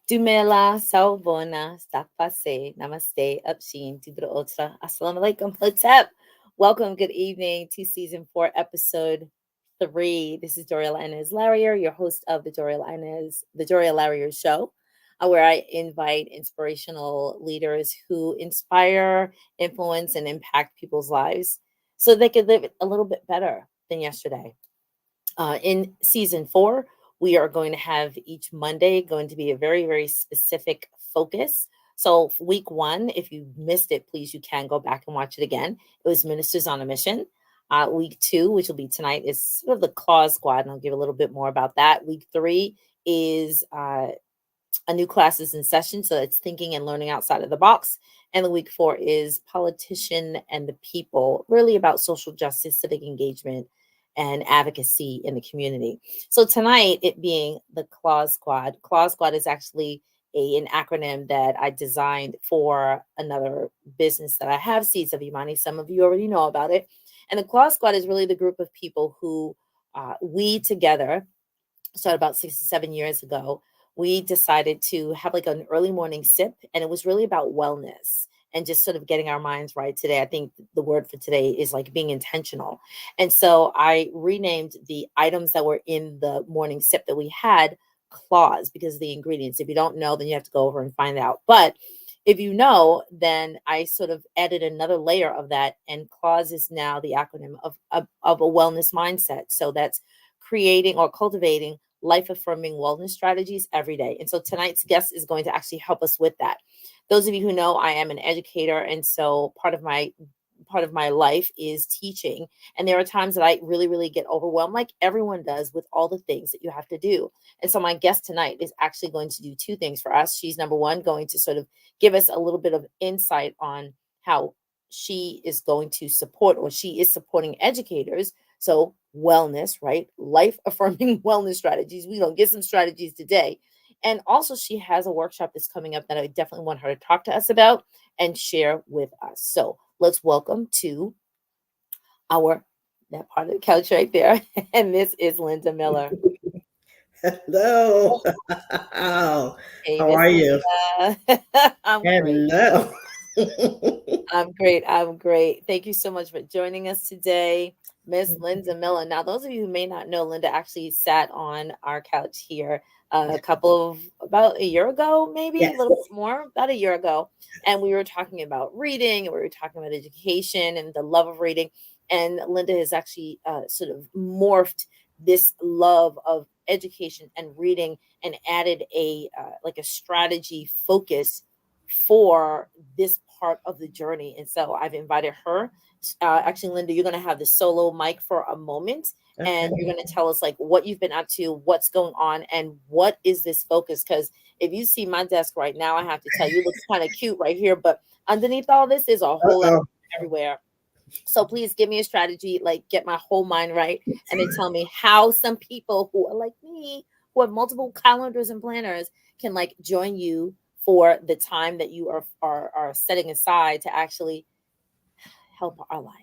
Dumela, Saubona, Stakpase, Namaste, Upshin, Tibra Otra, Assalamu alaikum, Hotep. Welcome, good evening to season 4, episode 3. This is Doriel Inez Larrier, your host of the Doriel Larrier Show, where I invite inspirational leaders who inspire, influence, and impact people's lives so they could live a little bit better than yesterday. In season 4, we are going to have each Monday going to be a very, very specific focus. So, week 1, if you missed it, please, you can go back and watch it again. It was Ministers on a Mission. Week 2, which will be tonight, is sort of the Clause Squad, and I'll give a little bit more about that. Week 3 is a new classes in session, so it's thinking and learning outside of the box. And the week 4 is Politician and the People, really about social justice, civic engagement, and advocacy in the community. So tonight, it being the Clause Squad. Clause Squad is actually an acronym that I designed for another business that I have, Seeds of Imani. Some of you already know about it. And the Clause Squad is really the group of people who we together started about 6 to 7 years ago. We decided to have like an early morning sip, and it was really about wellness and just sort of getting our minds right today. I think the word for today is like being intentional. And so I renamed the items that were in the morning sip that we had claws because of the ingredients. If you don't know, then you have to go over and find out. But if you know, then I sort of added another layer of that, and clause is now the acronym of a wellness mindset. So that's creating or cultivating life affirming wellness strategies every day. And so tonight's guest is going to actually help us with that. Those of you who know, I am an educator, and so part of my life is teaching. And there are times that I really, really get overwhelmed, like everyone does, with all the things that you have to do. And so my guest tonight is actually going to do 2 things for us. She's, number one, going to sort of give us a little bit of insight on how she is going to support, or she is supporting, educators. So wellness, right? Life affirming wellness strategies. We don't get some strategies today. And also she has a workshop that's coming up that I definitely want her to talk to us about and share with us. So let's welcome to that part of the couch right there. And this is Linda Miller. Hello. Hey, How Miss are you? Linda. I'm great. Hello. I'm great. Thank you so much for joining us today, Miss Linda Miller. Now, those of you who may not know, Linda actually sat on our couch here about a year ago, maybe a Yes. little bit more, about a year ago. And we were talking about reading, and we were talking about education and the love of reading. And Linda has actually sort of morphed this love of education and reading and added a strategy focus for this part of the journey. And so I've invited her. Actually, Linda, you're going to have the solo mic for a moment, Okay. and you're going to tell us like what you've been up to, what's going on, and what is this focus. Because if you see my desk right now, I have to tell you, it looks kind of cute right here, but underneath all this is a whole lot Uh-oh. everywhere. So please give me a strategy, like get my whole mind right, and then tell me how some people who are like me, who have multiple calendars and planners, can like join you for the time that you are setting aside to actually help our life.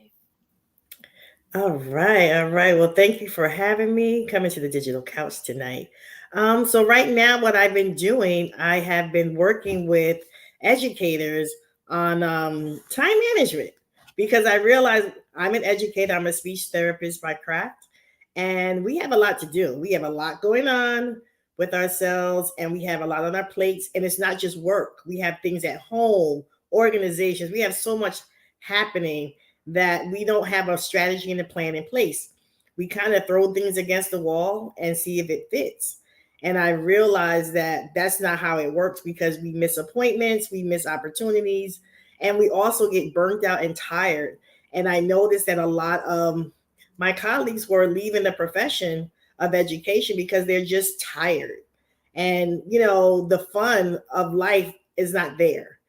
All right. All right. Well, thank you for having me coming to the digital couch tonight. So right now, what I've been doing, I have been working with educators on time management because I realize I'm an educator. I'm a speech therapist by craft, and we have a lot to do. We have a lot going on with ourselves, and we have a lot on our plates. And it's not just work. We have things at home, organizations. We have so much happening that we don't have a strategy and a plan in place. We kind of throw things against the wall and see if it fits. And I realized that that's not how it works because we miss appointments, we miss opportunities, and we also get burnt out and tired. And I noticed that a lot of my colleagues were leaving the profession of education because they're just tired. And, the fun of life is not there.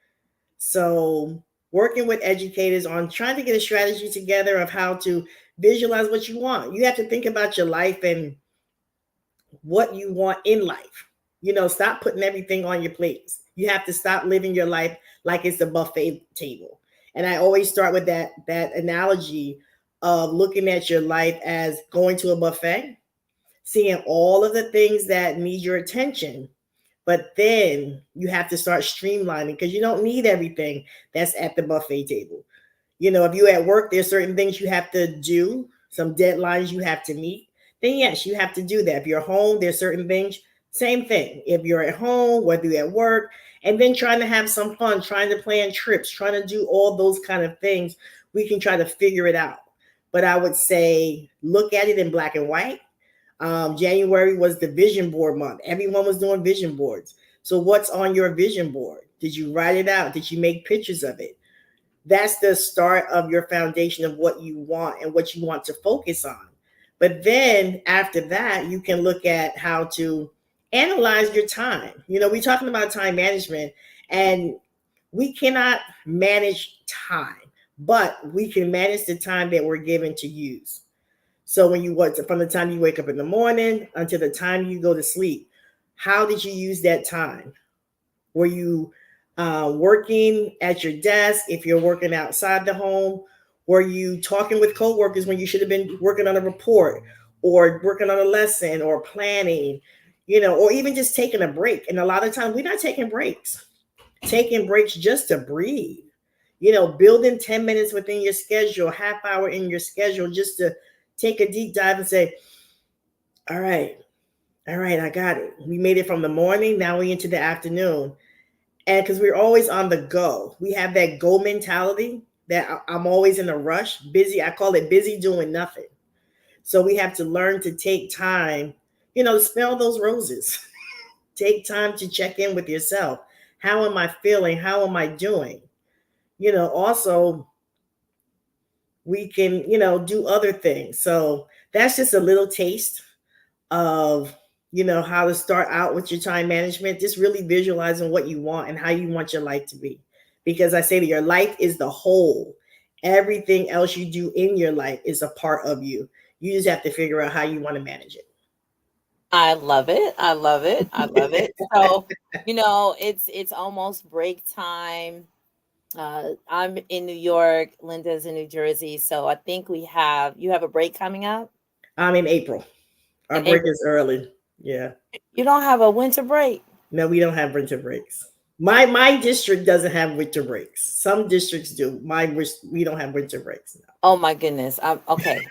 So, working with educators on trying to get a strategy together of how to visualize what you want. You have to think about your life and what you want in life. Stop putting everything on your plates. You have to stop living your life like it's a buffet table. And I always start with that analogy of looking at your life as going to a buffet, seeing all of the things that need your attention, But then you have to start streamlining because you don't need everything that's at the buffet table. If you're at work, there's certain things you have to do, some deadlines you have to meet. Then yes, you have to do that. If you're home, there's certain things. Same thing. If you're at home, whether you're at work, and then trying to have some fun, trying to plan trips, trying to do all those kind of things, we can try to figure it out. But I would say look at it in black and white. January was the vision board month. Everyone was doing vision boards. So what's on your vision board? Did you write it out? Did you make pictures of it? That's the start of your foundation of what you want and what you want to focus on. But then after that, you can look at how to analyze your time. We're talking about time management, and we cannot manage time, but we can manage the time that we're given to use. So when you work from the time you wake up in the morning until the time you go to sleep, how did you use that time? Were you working at your desk? If you're working outside the home, were you talking with coworkers when you should have been working on a report or working on a lesson or planning, or even just taking a break? And a lot of times we're not taking breaks just to breathe. Building 10 minutes within your schedule, half hour in your schedule, just to take a deep dive and say, all right, all right, I got it. We made it from the morning. Now we into the afternoon. And because we're always on the go, we have that go mentality that I'm always in a rush, busy. I call it busy doing nothing. So we have to learn to take time, to smell those roses. Take time to check in with yourself. How am I feeling? How am I doing? Also, we can, do other things. So that's just a little taste of how to start out with your time management, just really visualizing what you want and how you want your life to be, because I say that your life is the whole. Everything else you do in your life is a part of you. You just have to figure out how you want to manage I love it. I love it. I love it. So, it's almost break time. I'm in New York, Linda's in New Jersey, so I think you have a break coming up In April. Our in break April. is early. Yeah. You don't have a winter break? No, we don't have winter breaks. My district doesn't have winter breaks. Some districts do. We don't have winter breaks. Oh my goodness. Okay.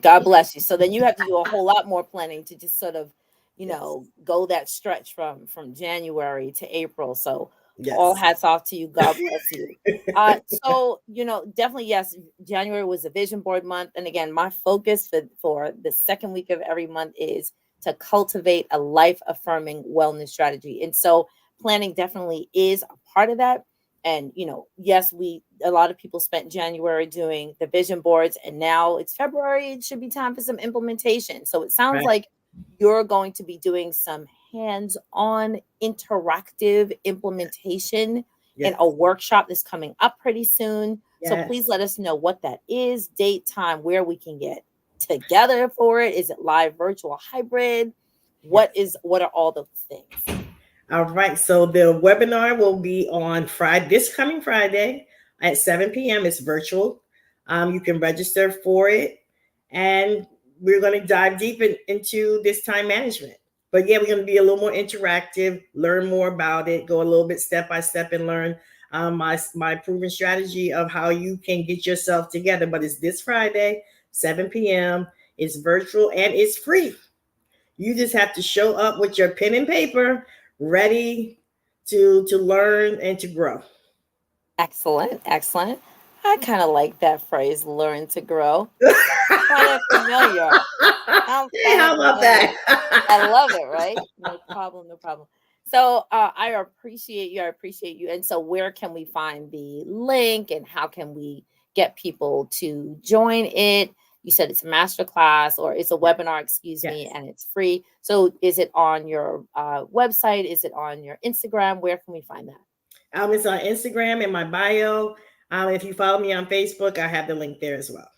God bless you. So then you have to do a whole lot more planning to just sort of, Yes. go that stretch from January to April. So all Yes. hats off to you. God bless you. So definitely yes. January was a vision board month, and again, my focus for the second week of every month is to cultivate a life affirming wellness strategy, and so planning definitely is a part of that. And yes, we a lot of people spent January doing the vision boards, and now it's February. It should be time for some implementation. So it sounds Right. like you're going to be doing some hands-on interactive implementation in a Yes. workshop that's coming up pretty soon. So please Yes. let us know what that is, date, time, where we can get together for it. Is it live, virtual, hybrid? Yes. What are all those things? All right. So the webinar will be on Friday, this coming Friday at 7 p.m. It's virtual. You can register for it. And we're going to dive deep into this time management. But yeah, we're going to be a little more interactive, learn more about it, go a little bit step by step and learn my proven strategy of how you can get yourself together. But it's this Friday, 7 p.m. It's virtual and it's free. You just have to show up with your pen and paper, ready to learn and to grow. Excellent, excellent. I kind of like that phrase, learn to grow. I'm finding it familiar. I'm Hey, finding how it about familiar. I that? love it, right? No problem, no problem. So I appreciate you. I appreciate you. And so where can we find the link and how can we get people to join it? You said it's a master class or it's a Yes. webinar, excuse me, Yes. and it's free. So is it on your website? Is it on your Instagram? Where can we find that? It's on Instagram in my bio. If you follow me on Facebook, I have the link there as well.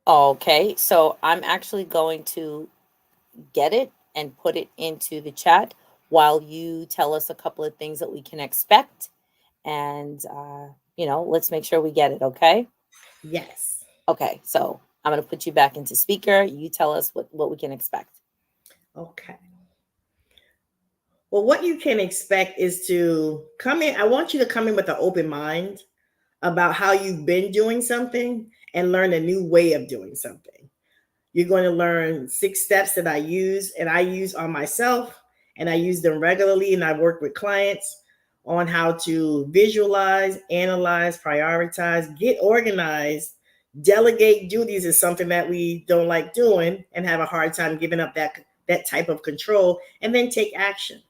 Okay, so I'm actually going to get it and put it into the chat while you tell us a couple of things that we can expect. And, let's make sure we get it. Okay. Yes. Okay. So I'm going to put you back into speaker. You tell us what we can expect. Okay. Well, what you can expect is to come in. I want you to come in with an open mind about how you've been doing something and learn a new way of doing something. You're going to learn 6 steps that I use on myself, and I use them regularly. And I work with clients on how to visualize, analyze, prioritize, get organized. Delegate duties is something that we don't like doing and have a hard time giving up that type of control, and then take action.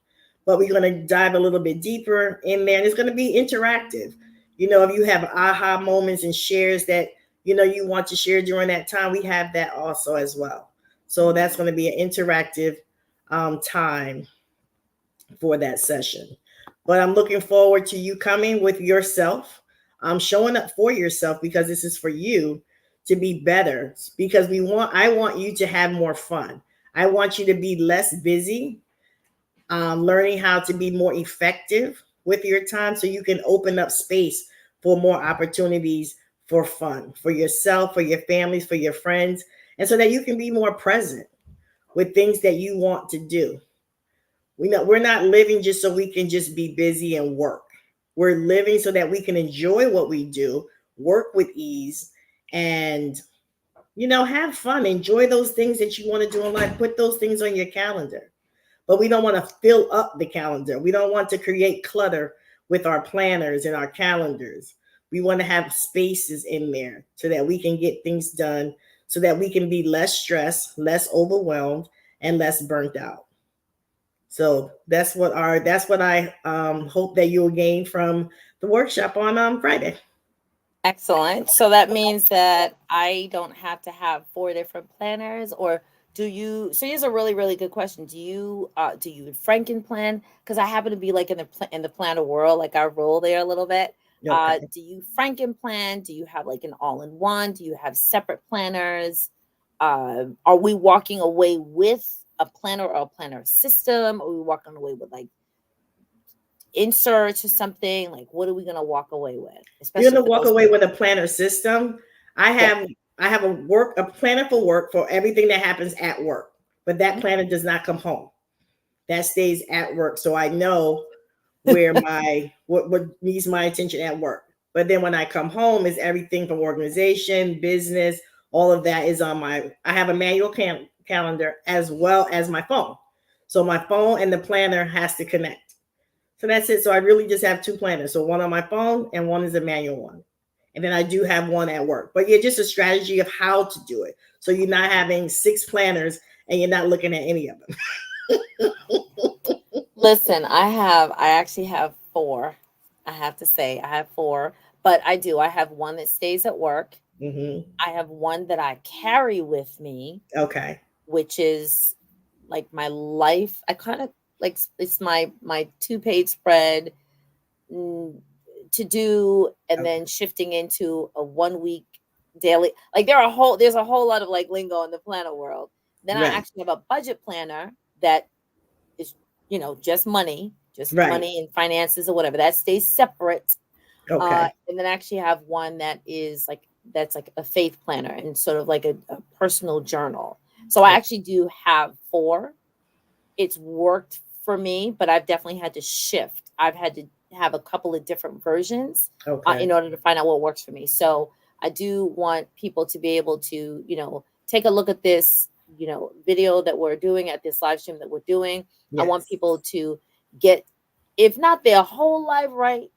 But we're going to dive a little bit deeper in there, and it's going to be interactive. If you have aha moments and shares that you want to share during that time, we have that also as well. So that's going to be an interactive time for that session. But I'm looking forward to you coming with yourself. Showing up for yourself, because this is for you to be better, because I want you to have more fun. I want you to be less busy, learning how to be more effective with your time, so you can open up space for more opportunities for fun, for yourself, for your families, for your friends, and so that you can be more present with things that you want to do. We're not living just so we can just be busy and work. We're living so that we can enjoy what we do, work with ease, and have fun. Enjoy those things that you want to do in life. Put those things on your calendar. But we don't want to fill up the calendar. We don't want to create clutter with our planners and our calendars. We want to have spaces in there so that we can get things done, so that we can be less stressed, less overwhelmed, and less burnt out. So that's what I hope that you'll gain from the workshop on Friday. Excellent. So that means that I don't have to have four different planners, or do you? So here's a really, really good question. Do you Franken plan? Because I happen to be like in the planner world, like I roll there a little bit. Okay. Do you Franken plan? Do you have like an all in one? Do you have separate planners? Are we walking away with a planner or a planner system? Are we walking away with like inserts or something? Like, what are we gonna walk away with? You're Especially gonna for walk those away who, with a planner system. I yeah. have I have a planner for work for everything that happens at work, but that planner does not come home. That stays at work, so I know where my what needs my attention at work. But then when I come home, is everything from organization, business, all of that is on my. I have a manual calendar as well as my phone, so my phone and the planner has to connect. So that's it. So I really just have 2 planners. So one on my phone and one is a manual one. And then I do have one at work. But yeah, just a strategy of how to do it. So you're not having 6 planners and you're not looking at any of them. Listen, I actually have four. I have to say, I have four, but I do. I have one that stays at work. Hmm. I have one that I carry with me, Okay. which is like my life. I kind of like it's my two-page spread, mm, to do, and Okay. then shifting into a 1 week daily. Like there's a whole lot of like lingo in the planner world. Then I Right. actually have a budget planner that is, just Right. money and finances or whatever. That stays separate. Okay. And then I actually have one that's like a faith planner and sort of like a personal journal. So I Oh, actually do have four. It's worked for me, but I've definitely had to shift. I've had to have a couple of different versions okay. in order to find out what works for me. So I do want people to be able to, take a look at this, video that we're doing, at this live stream that we're doing. I want Yes. people to get, if not their whole life right,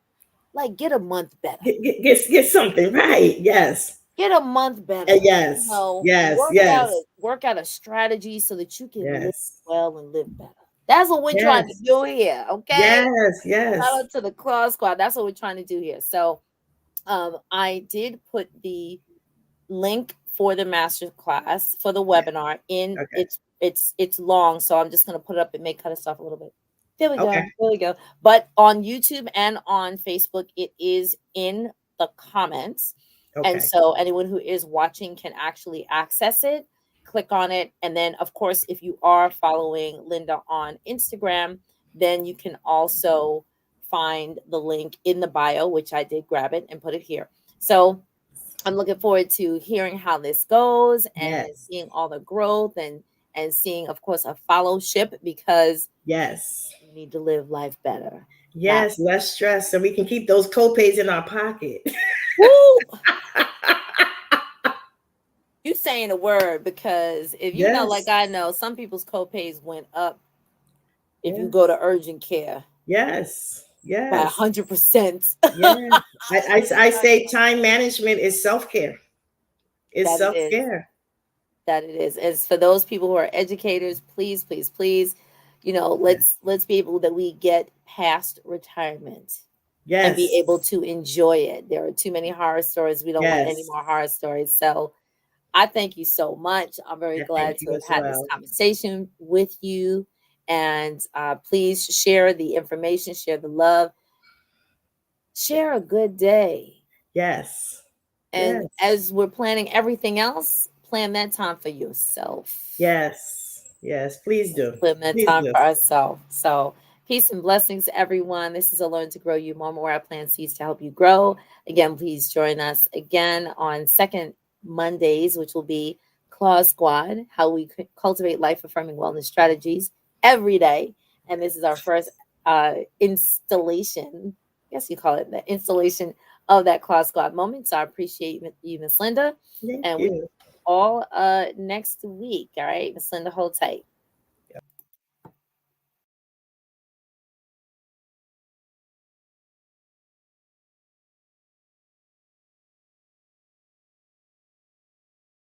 like get a month better. Get something right. Yes. Get a month better. Yes. Yes. Yes. Work out a strategy so that you can live Yes. well and live better. That's what we're trying to Yes. do here. Okay. Yes. Shout Yes. out to the Claw Squad. That's what we're trying to do here. So I did put the link for the master class for the Yeah. webinar in. Okay. It's long, so I'm just gonna put it up. It may cut us off a little bit. There we Okay. go. There we go. But on YouTube and on Facebook, it is in the comments. And Okay. so anyone who is watching can actually access it, click on it. And then, of course, if you are following Linda on Instagram, then you can also find the link in the bio, which I did grab it and put it here. So I'm looking forward to hearing how this goes and Yes. seeing all the growth and seeing, of course, a fellowship, because Yes. need to live life better. Not Yes, less stress so we can keep those copays in our pocket. woo. You saying a word because if you know, like Yes. I know, some people's copays went up if you Yeah. go to urgent care Yes. by Yes. 100%. Yeah. I say time management is self-care. It's That it is. self-care. That it is. As for those people who are educators, please, please, please, Yeah. let's be able that we get past retirement and be Yes. able to enjoy it. There are too many horror stories. We don't want any Yes. more horror stories. So I thank you so much. I'm very I glad thank to you have as had this well. conversation with you. And please share the information, share the love, share a good day. Yes. And Yes. as we're planning everything else, plan that time for yourself. Yes. Yes. Please do. Plan that Please time do. for ourselves. So, peace and blessings, everyone. This is a Learn to Grow You moment where I plant seeds to help you grow. Again, please join us again on second Mondays, which will be Claw Squad, how we cultivate life affirming wellness strategies every day. And this is our first installation. I guess you call it the installation of that Claw Squad moment. So I appreciate you, Miss Linda. Thank And we you. all next week. All right, Miss Linda, hold tight.